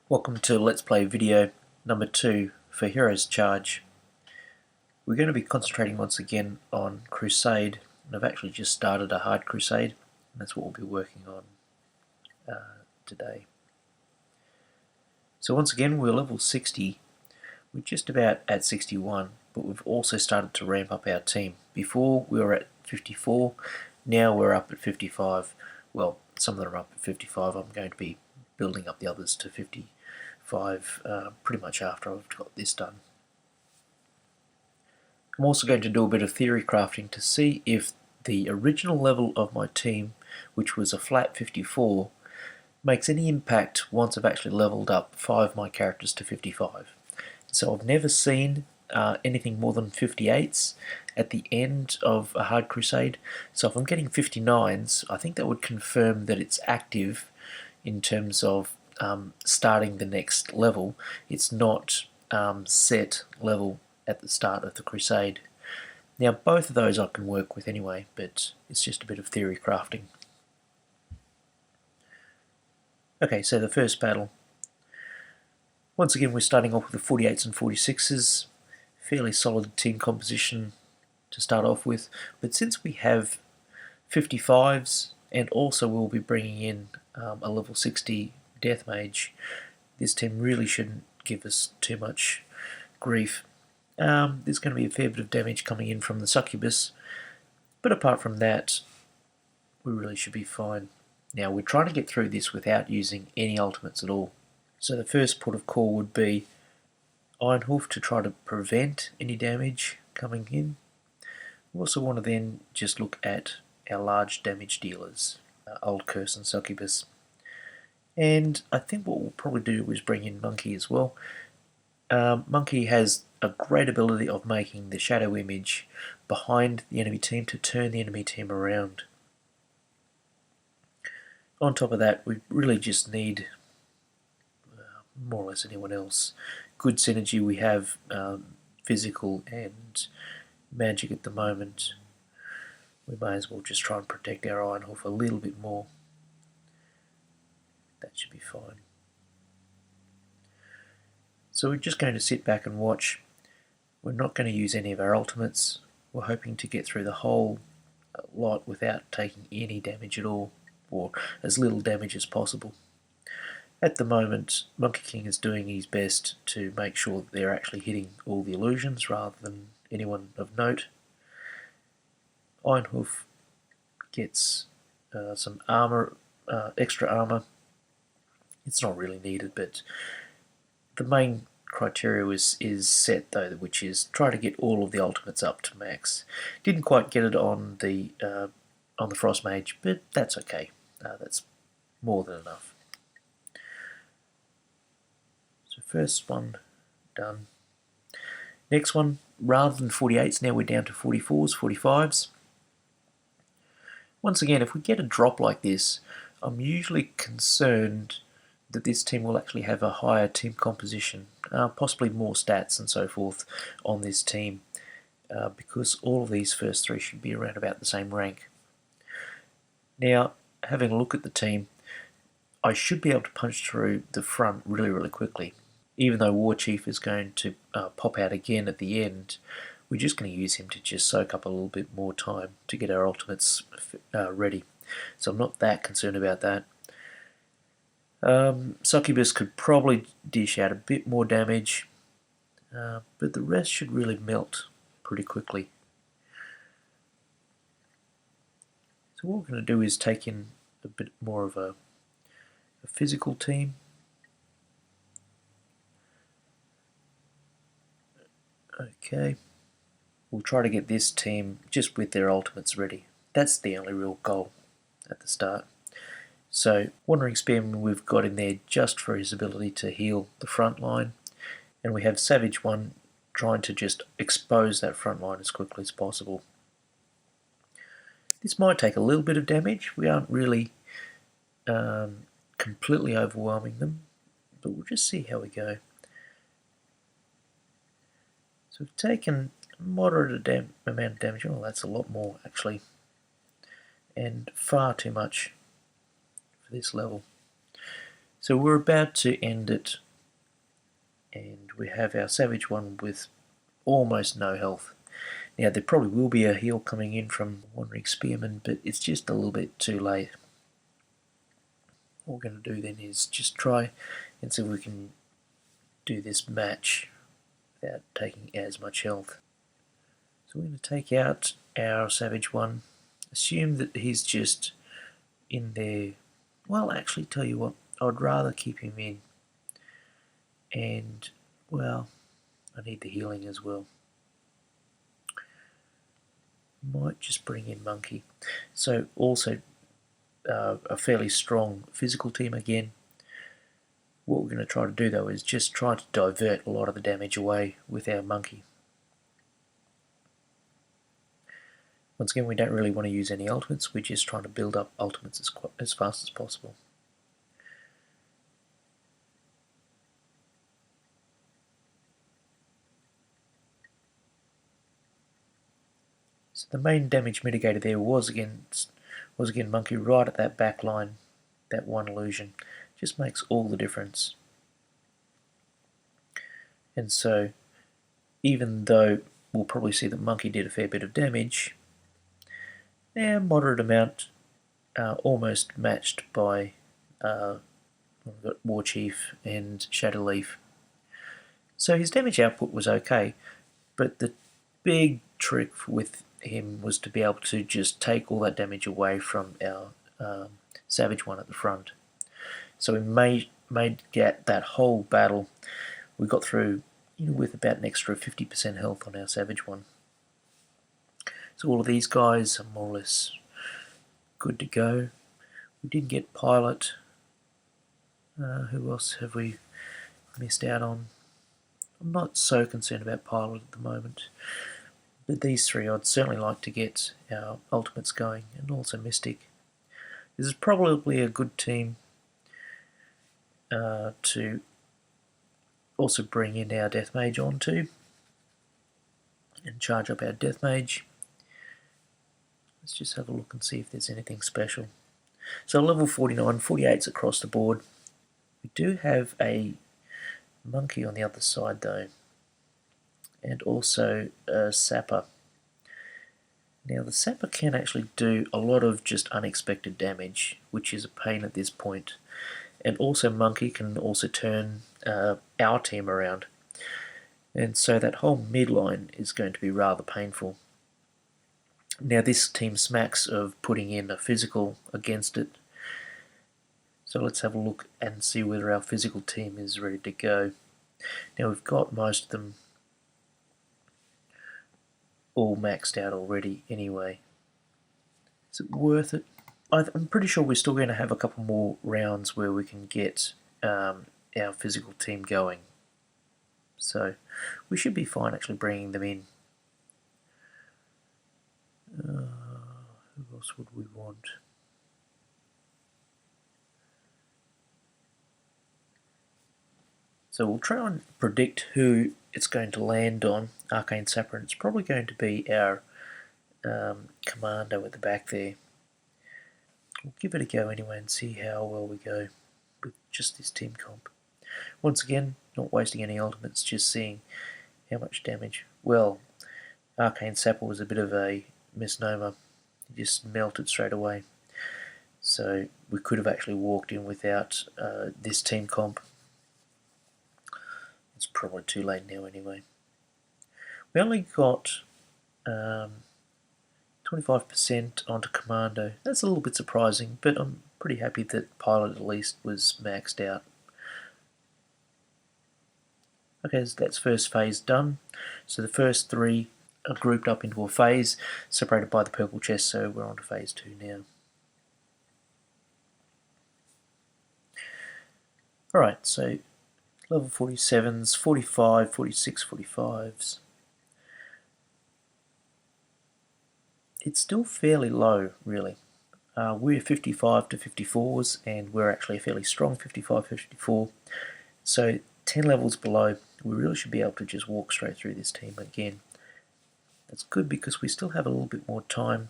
Welcome to Let's Play video number 2 for Heroes Charge. We're going to be concentrating once again on Crusade, and I've actually just started a Hard Crusade, and that's what we'll be working on today. So once again, we're level 60. We're just about at 61, but we've also started to ramp up our team. Before we were at 54, now we're up at 55. Well, some of them are up at 55. I'm going to be building up the others to 55 pretty much after I've got this done. I'm also going to do a bit of theory crafting to see if the original level of my team, which was a flat 54, makes any impact once I've actually leveled up 5 of my characters to 55. So I've never seen anything more than 58s at the end of a Hard Crusade. So if I'm getting 59s, I think that would confirm that it's active in terms of starting the next level. It's not set level at the start of the Crusade. Now both of those I can work with anyway, but it's just a bit of theory crafting. Okay, so the first battle. Once again we're starting off with the 48s and 46s. Fairly solid team composition to start off with, but since we have 55s and also we'll be bringing in a level 60 Death Mage, this team really shouldn't give us too much grief. There's going to be a fair bit of damage coming in from the Succubus, but apart from that we really should be fine. Now we're trying to get through this without using any ultimates at all. So the first port of call would be Ironhoof to try to prevent any damage coming in. We also want to then just look at our large damage dealers, Old Curse and Succubus. And I think what we'll probably do is bring in Monkey as well. Monkey has a great ability of making the shadow image behind the enemy team to turn the enemy team around. On top of that, we really just need more or less anyone else. Good synergy, we have physical and magic at the moment. We may as well just try and protect our Ironhoof a little bit more. That should be fine. So we're just going to sit back and watch. We're not going to use any of our ultimates. We're hoping to get through the whole lot without taking any damage at all, or as little damage as possible. At the moment, Monkey King is doing his best to make sure that they're actually hitting all the illusions rather than anyone of note. Ironhoof gets some armor, extra armor. It's not really needed, but the main criteria is set though, which is try to get all of the ultimates up to max. Didn't quite get it on the Frost Mage, but that's okay. That's more than enough. So first one done. Next one, rather than 48s, now we're down to 44s, 45s. Once again, if we get a drop like this, I'm usually concerned that this team will actually have a higher team composition, possibly more stats and so forth on this team, because all of these first three should be around about the same rank. Now, having a look at the team, I should be able to punch through the front really quickly. Even though War Chief is going to pop out again at the end, we're just going to use him to just soak up a little bit more time to get our ultimates ready. So I'm not that concerned about that. Succubus could probably dish out a bit more damage, but the rest should really melt pretty quickly. So what we're going to do is take in a bit more of a physical team. Okay, we'll try to get this team just with their ultimates ready. That's the only real goal at the start. So Wandering Spearman we've got in there just for his ability to heal the front line, and we have Savage 1 trying to just expose that front line as quickly as possible. This might take a little bit of damage. We aren't really completely overwhelming them, but we'll just see how we go. So we've taken a moderate amount of damage. Oh, that's a lot more actually, and far too much for this level. So we're about to end it, and we have our Savage one with almost no health. Now there probably will be a heal coming in from Wandering Spearman, but it's just a little bit too late. What we're going to do then is just try and see if we can do this match without taking as much health. So we're going to take out our Savage one, assume that he's just in there. Well, actually, tell you what, I'd rather keep him in, and well, I need the healing as well. Might just bring in Monkey. So also a fairly strong physical team again. What we're going to try to do though is just try to divert a lot of the damage away with our Monkey. Once again, we don't really want to use any ultimates, we're just trying to build up ultimates as fast as possible. So the main damage mitigator there was again Monkey right at that back line, that one illusion. Just makes all the difference. And so even though we'll probably see that Monkey did a fair bit of damage, a moderate amount, almost matched by we've got War Chief and Shadow Leaf. So his damage output was okay, but the big trick with him was to be able to just take all that damage away from our Savage one at the front. So we made that whole battle, we got through with about an extra 50% health on our Savage one. So all of these guys are more or less good to go. We did get Pilot. Who else have we missed out on? I'm not so concerned about Pilot at the moment, but these three I'd certainly like to get our ultimates going, and also Mystic. This is probably a good team to also bring in our Death Mage onto and charge up our Death Mage. Let's just have a look and see if there's anything special. So level 49, 48's across the board. We do have a Monkey on the other side though, and also a Sapper. Now the Sapper can actually do a lot of just unexpected damage, which is a pain at this point. And also Monkey can also turn our team around. And so that whole midline is going to be rather painful. Now this team smacks of putting in a physical against it. So let's have a look and see whether our physical team is ready to go. Now we've got most of them all maxed out already anyway. Is it worth it? I'm pretty sure we're still going to have a couple more rounds where we can get our physical team going. So we should be fine actually bringing them in. Who else would we want? So we'll try and predict who it's going to land on. Arcane Sapper, and it's probably going to be our Commando at the back there. We'll give it a go anyway and see how well we go with just this team comp. Once again, not wasting any ultimates, just seeing how much damage. Well, Arcane Sapper was a bit of a misnomer. He just melted straight away. So we could have actually walked in without this team comp. It's probably too late now anyway. We only got 25% onto Commando. That's a little bit surprising, but I'm pretty happy that Pilot at least was maxed out. Okay, so that's first phase done. So the first three are grouped up into a phase, separated by the purple chest, so we're on to phase 2 now. Alright, so level 47s, 45, 46, 45s. It's still fairly low, really. We're 55 to 54s, and we're actually a fairly strong 55, 54. So 10 levels below, we really should be able to just walk straight through this team again. That's good because we still have a little bit more time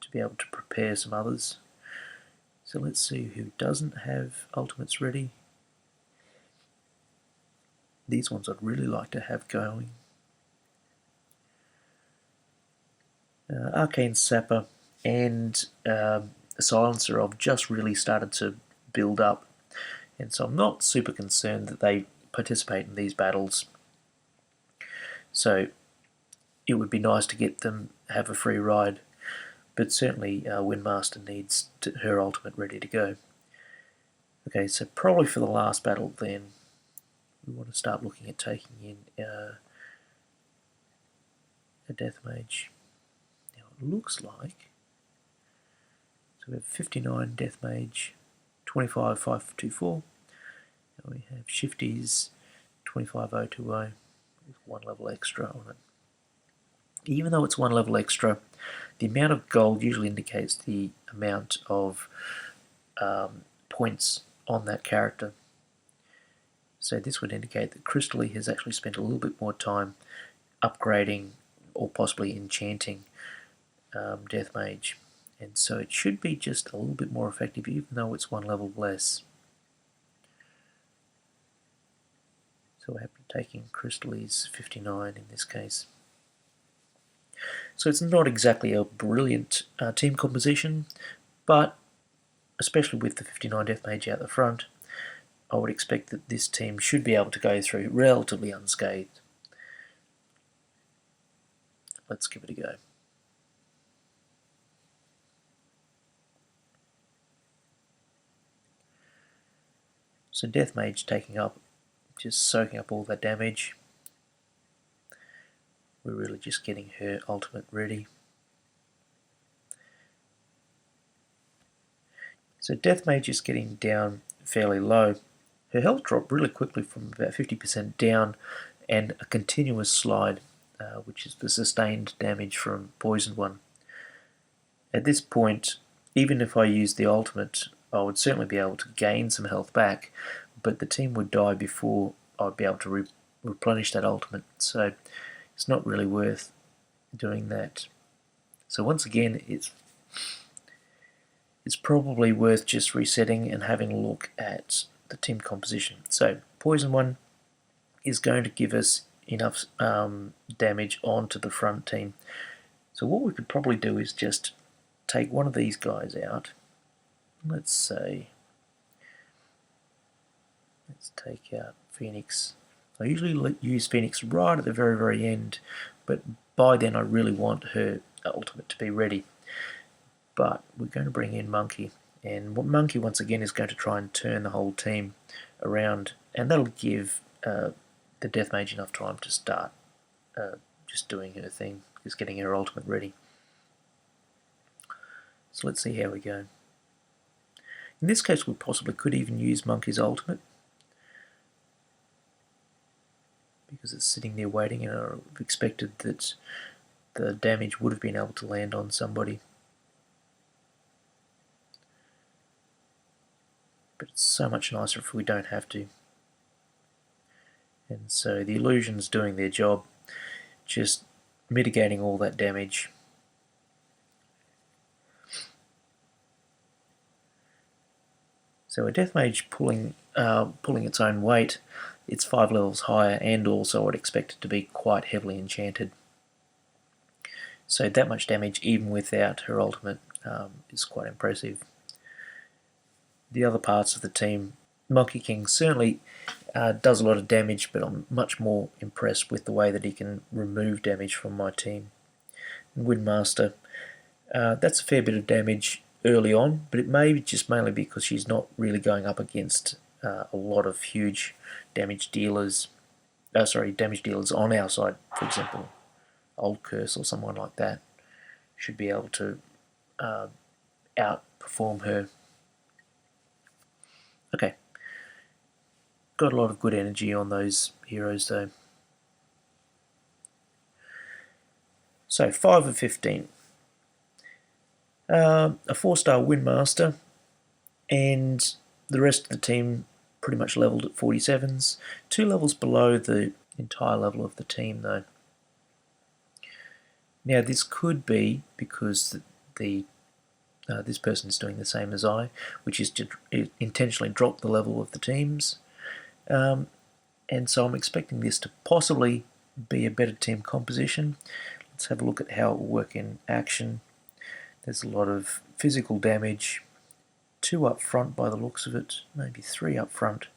to be able to prepare some others. So let's see who doesn't have ultimates ready. These ones I'd really like to have going. Arcane Sapper and Silencer I've just really started to build up, and so I'm not super concerned that they participate in these battles. So it would be nice to get them have a free ride, but certainly Windmaster needs her ultimate ready to go. Okay, so probably for the last battle then, we want to start looking at taking in a Death Mage. Now it looks like, so we have 59 Death Mage, 25 524, and we have Shifties 25020 with 1 level extra on it. Even though it's 1 level extra, the amount of gold usually indicates the amount of points on that character. So this would indicate that Crystal has actually spent a little bit more time upgrading or possibly enchanting Death Mage, and so it should be just a little bit more effective even though it's 1 level less. So we're happy taking Crystal's 59 in this case. So it's not exactly a brilliant team composition, but especially with the 59 Death Mage out the front, I would expect that this team should be able to go through relatively unscathed. Let's give it a go. So Death Mage taking up, just soaking up all that damage. We're really just getting her ultimate ready. So Death Mage is getting down fairly low. Her health dropped really quickly from about 50% down, and a continuous slide, which is the sustained damage from Poisoned One. At this point, even if I used the ultimate, I would certainly be able to gain some health back, but the team would die before I'd be able to replenish that ultimate, so it's not really worth doing that. So once again, it's probably worth just resetting and having a look at the team composition. So Poison One is going to give us enough damage onto the front team. So what we could probably do is just take one of these guys out. Let's say, let's take out Phoenix. I usually use Phoenix right at the very, very end, but by then I really want her ultimate to be ready. But we're going to bring in Monkey, and Monkey once again is going to try and turn the whole team around, and that'll give the Death Mage enough time to start just doing her thing, just getting her ultimate ready. So let's see how we go. In this case we possibly could even use Monkey's ultimate, because it's sitting there waiting, and I've expected that the damage would have been able to land on somebody. But it's so much nicer if we don't have to. And so the illusion's doing their job, just mitigating all that damage. So a Death Mage pulling its own weight, it's 5 levels higher, and also I'd expect it to be quite heavily enchanted. So that much damage even without her ultimate is quite impressive. The other parts of the team, Monkey King certainly does a lot of damage, but I'm much more impressed with the way that he can remove damage from my team. And Windmaster, that's a fair bit of damage early on, but it may be just mainly because she's not really going up against a lot of huge damage dealers. Damage dealers on our side, for example, Old Curse or someone like that should be able to outperform her. Okay, got a lot of good energy on those heroes though. So 5 of 15. A 4-star Windmaster, and the rest of the team pretty much leveled at 47s. 2 levels below the entire level of the team though. Now this could be because this person is doing the same as I, which is to intentionally drop the level of the teams. and so I'm expecting this to possibly be a better team composition. Let's have a look at how it will work in action. There's a lot of physical damage, 2 up front by the looks of it, maybe 3 up front.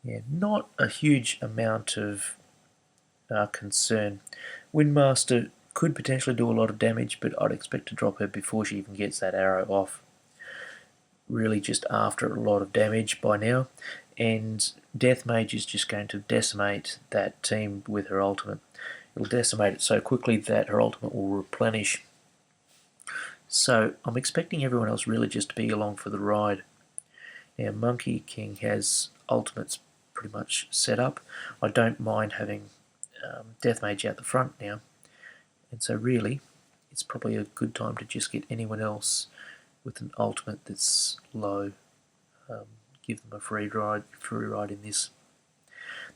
Yeah, not a huge amount of concern. Windmaster could potentially do a lot of damage, but I'd expect to drop her before she even gets that arrow off. Really just after a lot of damage by now, and Death Mage is just going to decimate that team with her ultimate. It'll decimate it so quickly that her ultimate will replenish. So I'm expecting everyone else really just to be along for the ride. Now Monkey King has ultimates pretty much set up. I don't mind having Death Mage out the front now, and so really it's probably a good time to just get anyone else with an ultimate that's low, give them a free ride in this.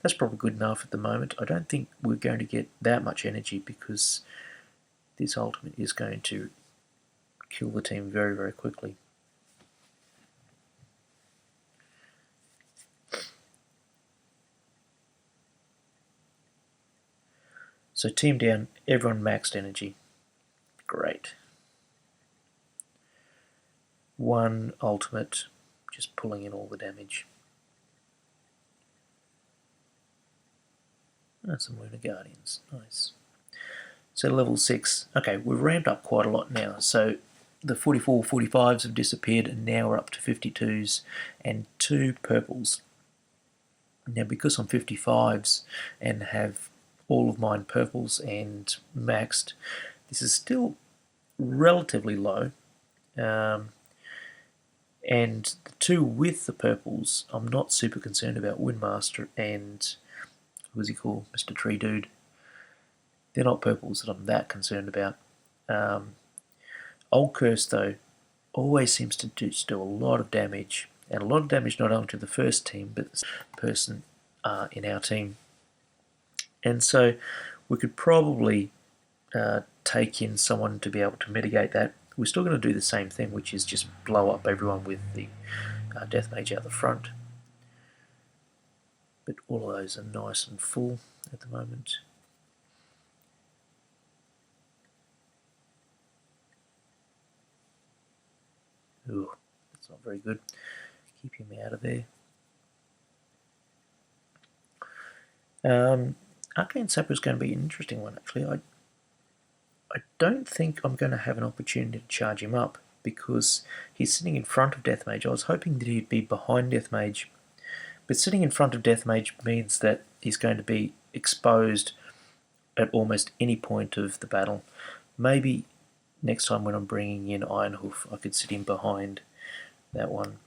That's probably good enough at the moment. I don't think we're going to get that much energy because this ultimate is going to kill the team very, very quickly. So team down, everyone maxed energy. Great. 1 ultimate, just pulling in all the damage. And some Lunar Guardians, nice. So level 6, okay, we've ramped up quite a lot now. So the 44, 45s have disappeared, and now we're up to 52s and 2 purples. Now because I'm 55s and have all of mine purples and maxed, this is still relatively low. And the 2 with the purples, I'm not super concerned about. Windmaster and, who's he called, Mr. Tree Dude. They're not purples that I'm that concerned about. Old Curse, though, always seems to do a lot of damage, and a lot of damage not only to the first team, but the person in our team. And so we could probably take in someone to be able to mitigate that. We're still going to do the same thing, which is just blow up everyone with the Death Mage out the front. But all of those are nice and full at the moment. Ooh, that's not very good. Keep him out of there. Arcane Sapper is going to be an interesting one, actually. I don't think I'm going to have an opportunity to charge him up because he's sitting in front of Death Mage. I was hoping that he'd be behind Death Mage, but sitting in front of Death Mage means that he's going to be exposed at almost any point of the battle. Maybe next time when I'm bringing in Ironhoof, I could sit him behind that one.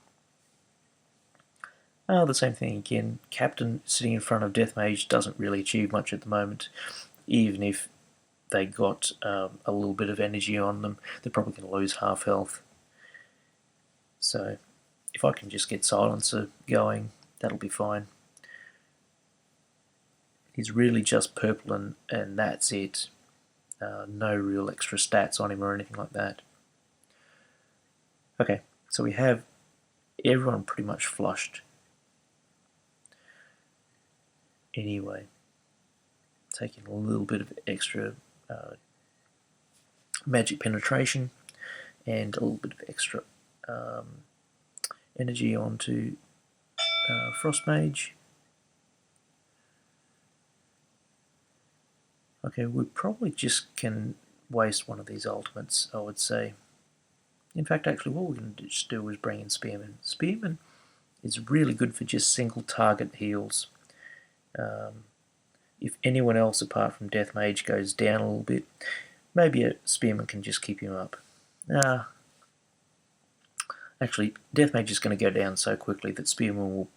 The same thing again. Captain sitting in front of Death Mage doesn't really achieve much at the moment, even if they got a little bit of energy on them. They're probably going to lose half health. So if I can just get Silencer going, that'll be fine. He's really just purple and that's it. No real extra stats on him or anything like that. Okay, so we have everyone pretty much flushed. Anyway, taking a little bit of extra magic penetration and a little bit of extra energy onto Frost Mage. Okay, we probably just can waste one of these ultimates, I would say. In fact, actually, what we're going to just do is bring in Spearman. Spearman is really good for just single target heals. If anyone else apart from Death Mage goes down a little bit, maybe a Spearman can just keep him up. Actually, Death Mage is going to go down so quickly that Spearman will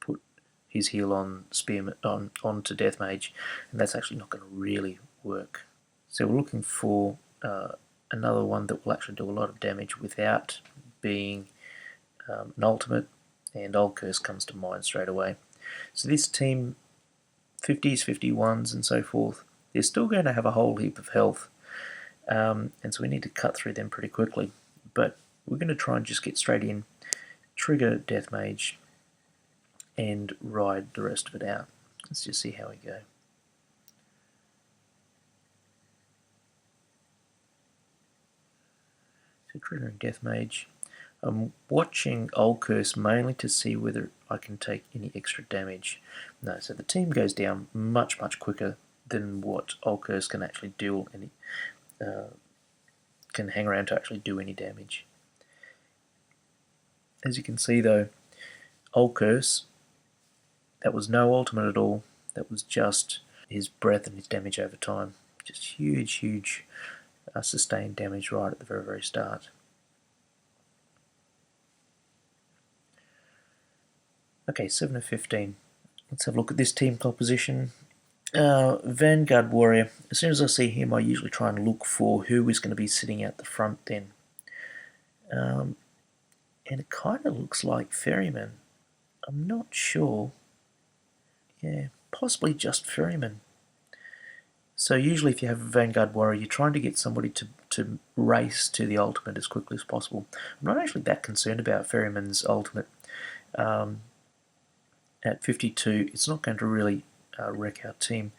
put his heal on Spearman onto Death Mage, and that's actually not going to really work. So we're looking for another one that will actually do a lot of damage without being an ultimate, and Old Curse comes to mind straight away. So this team, 50s, 51s and so forth, they're still going to have a whole heap of health, and so we need to cut through them pretty quickly. But we're going to try and just get straight in, trigger Death Mage, and ride the rest of it out. Let's just see how we go. So Triggering Death Mage. I'm watching Old Curse mainly to see whether I can take any extra damage. No, so the team goes down much quicker than what Old Curse can actually do any can hang around to actually do any damage. As you can see though, Old Curse, that was no ultimate at all, that was just his breath and his damage over time. Just huge sustained damage right at the very start. Okay, 7 of 15. Let's have a look at this team composition. Vanguard Warrior. As soon as I see him, I usually try and look for who is going to be sitting out the front then. And it kind of looks like Ferryman. I'm not sure. Yeah, possibly just Ferryman. So usually if you have a Vanguard Warrior, you're trying to get somebody to race to the ultimate as quickly as possible. I'm not actually that concerned about Ferryman's ultimate. At 52, it's not going to really wreck our team.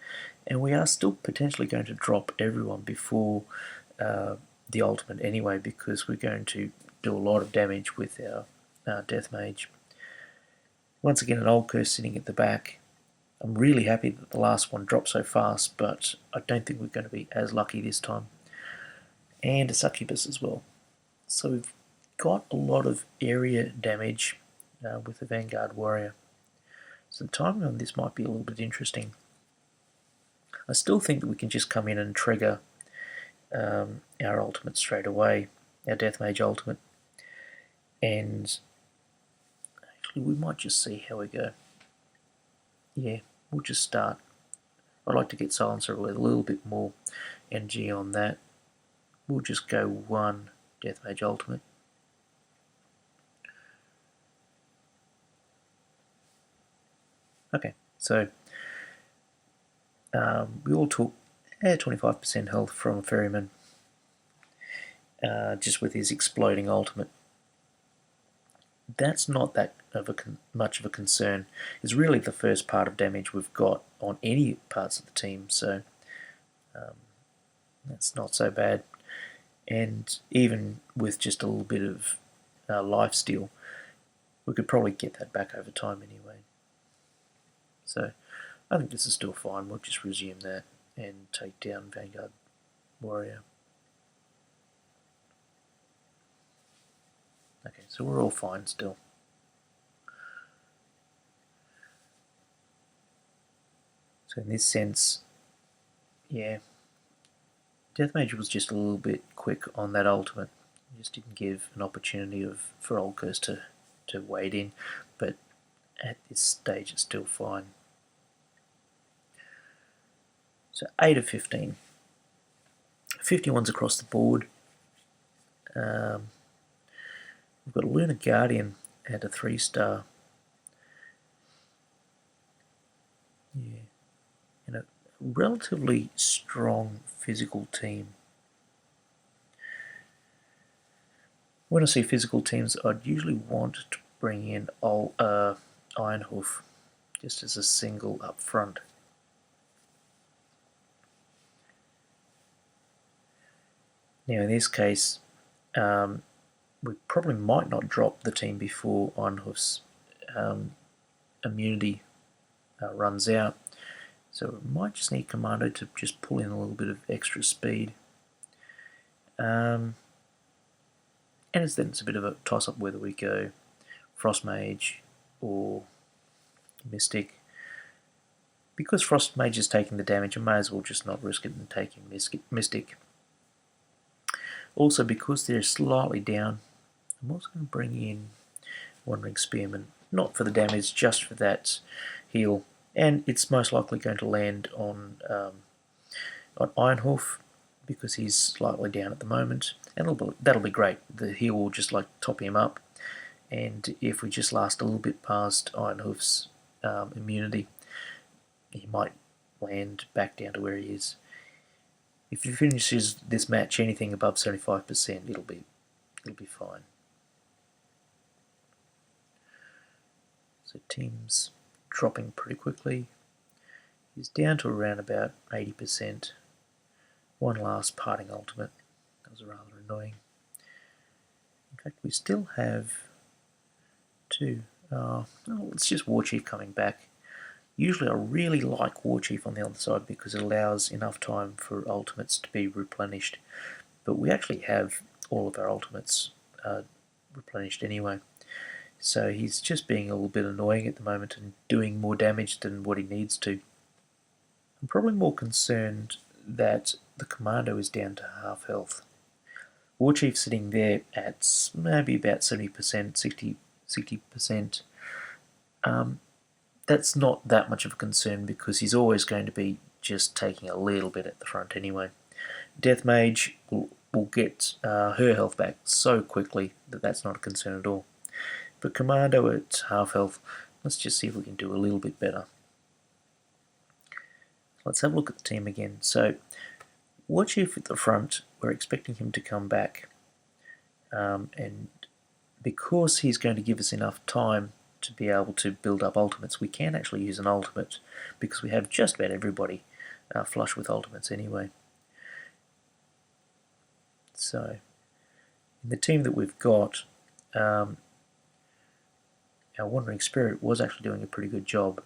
And we are still potentially going to drop everyone before the ultimate anyway, because we're going to do a lot of damage with our Death Mage. Once again, an Old Curse sitting at the back. I'm really happy that the last one dropped so fast, but I don't think we're going to be as lucky this time. And a Succubus as well. So we've got a lot of area damage with the Vanguard Warrior. So the timing on this might be a little bit interesting. I still think that we can just come in and trigger our ultimate straight away, our Death Mage ultimate. And actually we might just see how we go. Yeah, we'll just start. I'd like to get Silencer with a little bit more energy on that. We'll just go 1 Death Mage ultimate. Okay, so we all took 25% health from Ferryman, just with his exploding ultimate. That's not that much of a concern. It's really the first part of damage we've got on any parts of the team, so that's not so bad. And even with just a little bit of life steal, we could probably get that back over time anyway. So I think this is still fine. We'll just resume that and take down Vanguard Warrior. Okay, so we're all fine still. So in this sense, yeah, Death Mage was just a little bit quick on that ultimate. Just didn't give an opportunity for Old Curse to wade in, but at this stage it's still fine. So 8 of 15. 51's across the board. We've got a Lunar Guardian and a 3-star. Yeah. And a relatively strong physical team. When I see physical teams, I'd usually want to bring in Ironhoof just as a single up front. Now in this case, we probably might not drop the team before Ironhoof's immunity runs out. So we might just need Commando to just pull in a little bit of extra speed. And it's a bit of a toss-up whether we go Frost Mage or Mystic. Because Frost Mage is taking the damage, I may as well just not risk it and taking Mystic. Also, because they're slightly down, I'm also going to bring in Wandering Spearman, not for the damage, just for that heal. And it's most likely going to land on Ironhoof because he's slightly down at the moment, and that'll be great. The heal will just like top him up, and if we just last a little bit past Ironhoof's immunity, he might land back down to where he is. If he finishes this match anything above 75%, it'll be fine. So Tim's dropping pretty quickly. He's down to around about 80%. One last parting ultimate. That was rather annoying. In fact, we still have two. It's just Warchief coming back. Usually I really like Warchief on the other side because it allows enough time for ultimates to be replenished. But we actually have all of our ultimates replenished anyway. So he's just being a little bit annoying at the moment and doing more damage than what he needs to. I'm probably more concerned that the Commando is down to half health. Warchief sitting there at maybe about 70%, 60%. That's not that much of a concern because he's always going to be just taking a little bit at the front anyway. Death Mage will get her health back so quickly that that's not a concern at all. But Commando at half health, let's just see if we can do a little bit better. Let's have a look at the team again. So, Warchief at the front, we're expecting him to come back. And because he's going to give us enough time to be able to build up ultimates, we can actually use an ultimate because we have just about everybody flush with ultimates anyway. So, in the team that we've got, our Wandering Spirit was actually doing a pretty good job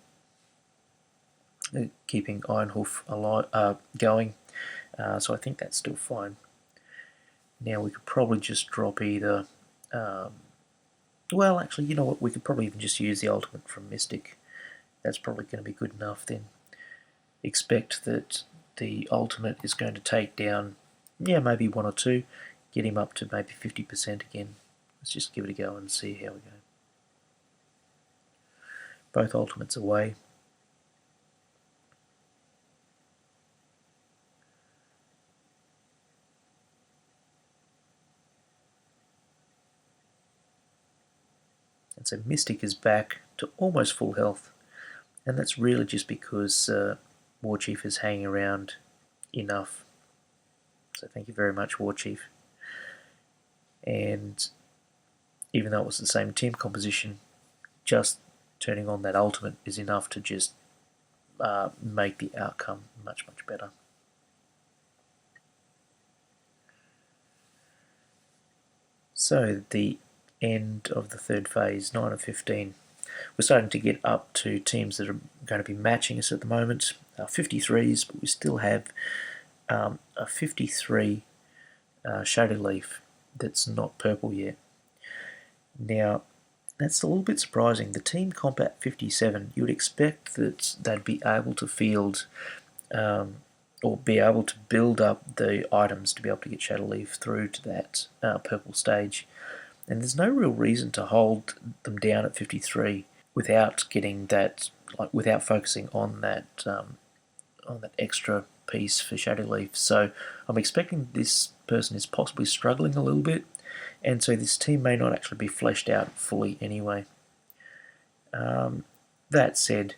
keeping Ironhoof alive, going, so I think that's still fine. Now we could probably just drop either, well actually you know what, we could probably even just use the ultimate from Mystic. That's probably going to be good enough then. Expect that the ultimate is going to take down, yeah, maybe one or two, get him up to maybe 50% again. Let's just give it a go and see how we go. Both ultimates away. And so Mystic is back to almost full health, and that's really just because Warchief is hanging around enough. So thank you very much, Warchief. And even though it was the same team composition, just turning on that ultimate is enough to just make the outcome much, much better. So the end of the third phase, 9 of 15. We're starting to get up to teams that are going to be matching us at the moment. 53s, but we still have a 53 Shadow Leaf that's not purple yet. Now, that's a little bit surprising. The team comp at 57, you would expect that they'd be able to field or be able to build up the items to be able to get Shadow Leaf through to that purple stage. And there's no real reason to hold them down at 53 without getting that, like without focusing on that extra piece for Shadow Leaf. So I'm expecting this person is possibly struggling a little bit, and so this team may not actually be fleshed out fully anyway. That said,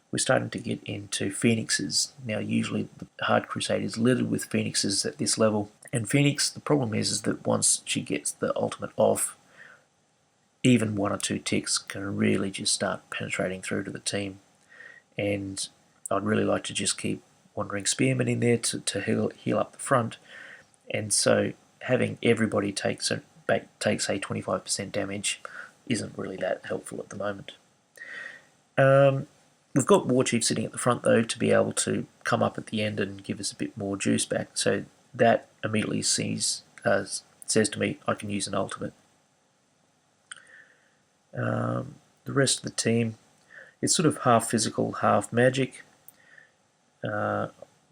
we're starting to get into Phoenixes. Now usually the Hard Crusade is littered with Phoenixes at this level, and Phoenix, the problem is that once she gets the ultimate off, even one or two ticks can really just start penetrating through to the team. And I'd really like to just keep Wandering Spearmen in there to heal up the front, and so having everybody take say 25% damage isn't really that helpful at the moment. We've got Warchief sitting at the front though to be able to come up at the end and give us a bit more juice back, so that immediately says to me I can use an ultimate. The rest of the team, it's sort of half physical, half magic.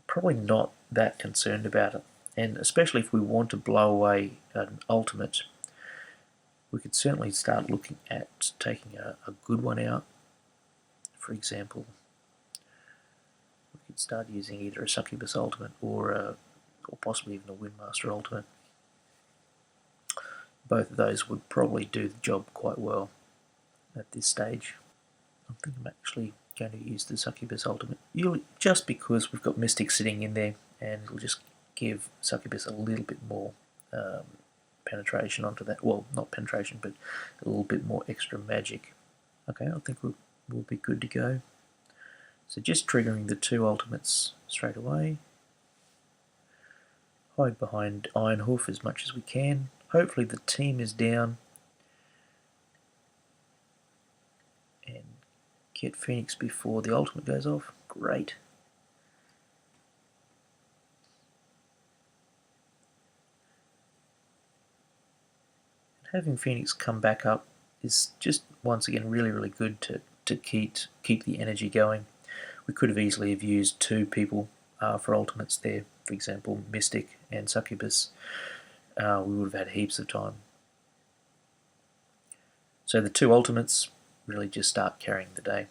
Probably not that concerned about it, and especially if we want to blow away an ultimate, we could certainly start looking at taking a good one out. For example, we could start using either a Succubus ultimate or possibly even a Windmaster ultimate. Both of those would probably do the job quite well at this stage. I think I'm actually going to use the Succubus ultimate, just because we've got Mystic sitting in there, and it'll just give Succubus a little bit more penetration onto that. Well, not penetration, but a little bit more extra magic. Okay, I think we'll be good to go. So just triggering the 2 ultimates straight away. Hide behind Iron Hoof as much as we can. Hopefully the team is down. And get Phoenix before the ultimate goes off. Great. Having Phoenix come back up is just once again really good to keep the energy going. We could have easily have used 2 people for ultimates there. For example, Mystic and Succubus. We would have had heaps of time. So the 2 ultimates really just start carrying the day.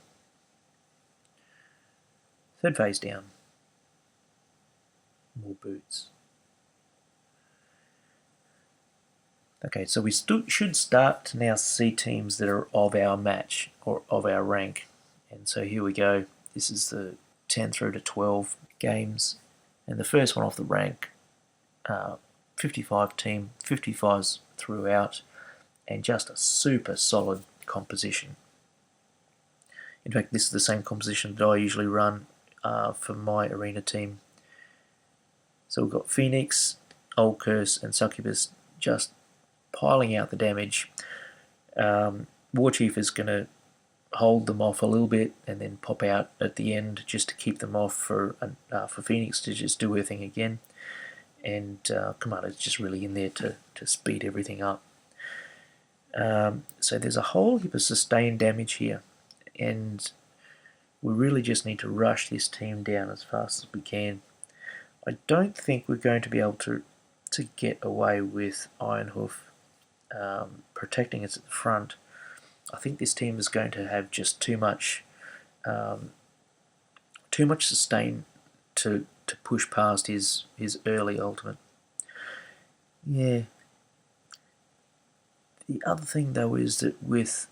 Third phase down. More boots. Okay, so we should start to now see teams that are of our match or of our rank. And so here we go. This is the 10 through to 12 games. And the first one off the rank, 55 team, 55s throughout, and just a super solid composition. In fact, this is the same composition that I usually run for my arena team. So we've got Phoenix, Old Curse, and Succubus just piling out the damage. Warchief is going to hold them off a little bit and then pop out at the end just to keep them off for Phoenix to just do her thing again. And Commander's just really in there to speed everything up. So there's a whole heap of sustained damage here, and we really just need to rush this team down as fast as we can. I don't think we're going to be able to get away with Iron Hoof protecting us at the front. I think this team is going to have just too much sustain to push past his early ultimate. Yeah. The other thing though is that with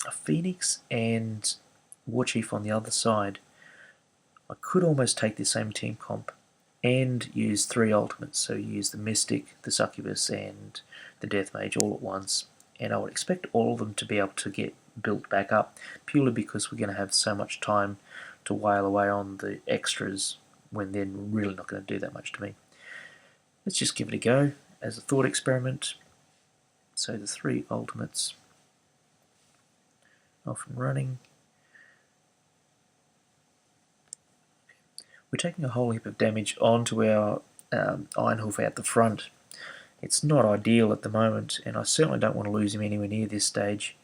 a Phoenix and Warchief on the other side, I could almost take the same team comp and use 3 ultimates. So use the Mystic, the Succubus, and the Death Mage all at once. And I would expect all of them to be able to get built back up, purely because we're going to have so much time to wail away on the extras when they're really not going to do that much to me. Let's just give it a go as a thought experiment. So the 3 ultimates off and running. We're taking a whole heap of damage onto our Iron Hoof out the front. It's not ideal at the moment, and I certainly don't want to lose him anywhere near this stage.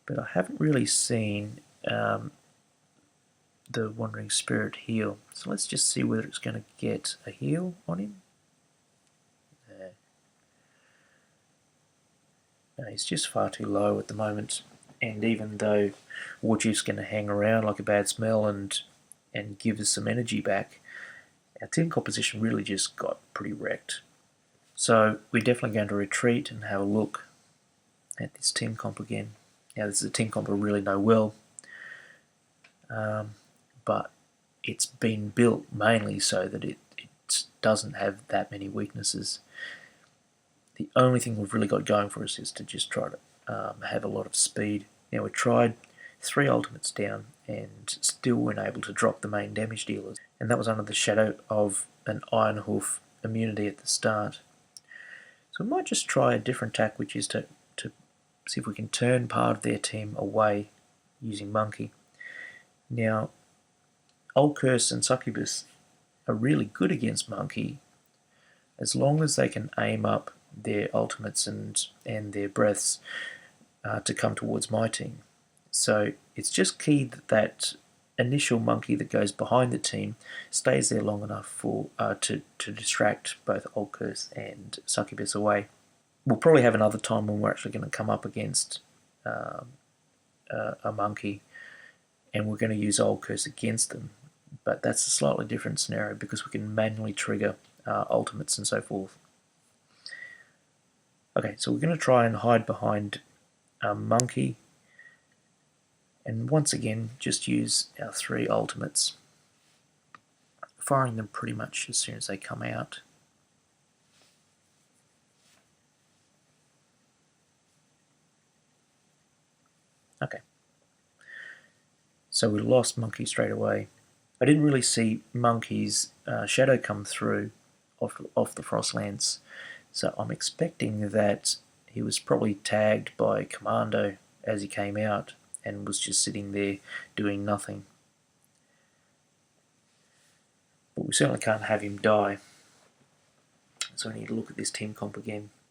But I haven't really seen the Wandering Spirit heal. So let's just see whether it's going to get a heal on him. No, he's just far too low at the moment. And even though Warchief's going to hang around like a bad smell and give us some energy back, our team composition really just got pretty wrecked. So we're definitely going to retreat and have a look at this team comp again. Now this is a team comp I really know well, but it's been built mainly so that it doesn't have that many weaknesses. The only thing we've really got going for us is to just try to have a lot of speed. Now we tried 3 ultimates down and still weren't able to drop the main damage dealers, and that was under the shadow of an Iron Hoof immunity at the start. So we might just try a different tack, which is to see if we can turn part of their team away using Monkey. Now, Old Curse and Succubus are really good against Monkey as long as they can aim up their ultimates and their breaths to come towards my team. So it's just key that that initial Monkey that goes behind the team stays there long enough for to distract both Old Curse and Succubus away. We'll probably have another time when we're actually going to come up against a Monkey, and we're going to use Old Curse against them. But that's a slightly different scenario because we can manually trigger ultimates and so forth. Okay, so we're going to try and hide behind a Monkey, and once again just use our 3 ultimates, firing them pretty much as soon as they come out. Okay, So we lost Monkey straight away. I didn't really see Monkey's shadow come through off the Frostlands, so I'm expecting that he was probably tagged by Commando as he came out and was just sitting there doing nothing. But we certainly can't have him die. So I need to look at this team comp again.